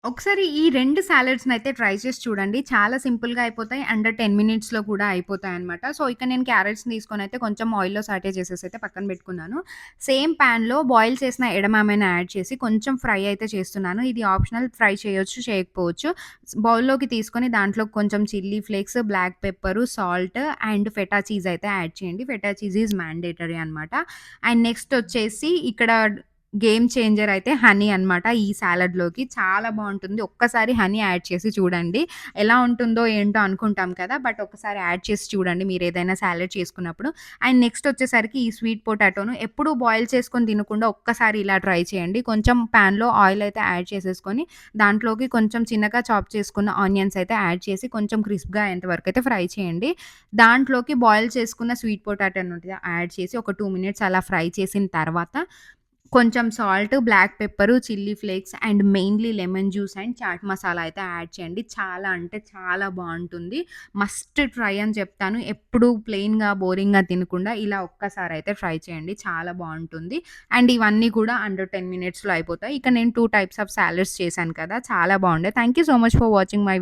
ఒకసారి ఈ 2 సాలడ్స్‌నయితే ట్రై చేసి చూడండి. చాలా సింపుల్‌గా అయిపోతాయి. అండర్ 10 మినిట్స్‌లో కూడా అయిపోతాయన్నమాట. సో, ఇక నేను క్యారట్స్‌ని తీసుకొనైతే కొంచెం ఆయిల్‌లో సాటే చేసేసైతే పక్కన పెట్టుకున్నాను. సేమ్ పాన్‌లో బాయిల్ చేసిన ఎడమామెని యాడ్ చేసి కొంచెం ఫ్రై అయితే చేస్తున్నాను. ఇది ఆప్షనల్, ఫ్రై చేయొచ్చు, చేయకపోవచ్చు. బౌల్‌లోకి తీసుకొని దాంట్లో కొంచెం chilli flakes, black pepper, salt and feta cheese అయితే యాడ్ చేయండి. ఫెటా చీజ్ ఈజ్ మ్యాండేటరీ అనమాట. అండ్ నెక్స్ట్ వచ్చేసి ఇక్కడ గేమ్ చేంజర్ అయితే హనీ అన్నమాట. ఈ సాలడ్‌లోకి చాలా బావుంటుంది. ఒక్కసారి హనీ యాడ్ చేసి చూడండి. ఎలా ఉంటుందో ఏంటో అనుకుంటాం కదా! బట్ ఒక్కసారి యాడ్ చేసి చూడండి మీరేదైనా సాలడ్ చేసుకున్నప్పుడు. అండ్ నెక్స్ట్ వచ్చేసరికి ఈ స్వీట్ పొటాటోను ఎప్పుడూ బాయిల్ చేసుకొని తినకుండా ఒక్కసారి ఇలా ట్రై చేయండి. కొంచెం పాన్‌లో ఆయిల్ అయితే యాడ్ చేసేసుకొని దాంట్లోకి కొంచెం చిన్నగా చాప్ చేసుకున్న ఆనియన్స్ అయితే యాడ్ చేసి కొంచెం క్రిస్ప్‌గా అయ్యేంత వరకైతే ఫ్రై చేయండి. దాంట్లోకి బాయిల్ చేసుకున్న స్వీట్ పొటాటోని యాడ్ చేసి ఒక 2 మినిట్స్ అలా ఫ్రై చేసిన తర్వాత కొంచెం salt, black pepper, chilli flakes and mainly lemon juice and chaat masala అయితే యాడ్ చేయండి. చాలా అంటే చాలా బావుంటుంది. మస్ట్ ట్రై అని చెప్తాను. ఎప్పుడు ప్లెయిన్‌గా, బోరింగ్‌గా తినకుండా ఇలా ఒక్కసారయితే ట్రై చేయండి. చాలా బావుంటుంది. అండ్ ఇవన్నీ కూడా అండర్ 10 మినిట్స్‌లో అయిపోతాయి. ఇక నేను 2 టైప్స్ ఆఫ్ సాలడ్స్ చేశాను కదా! చాలా బావుండే. Thank you so much for watching my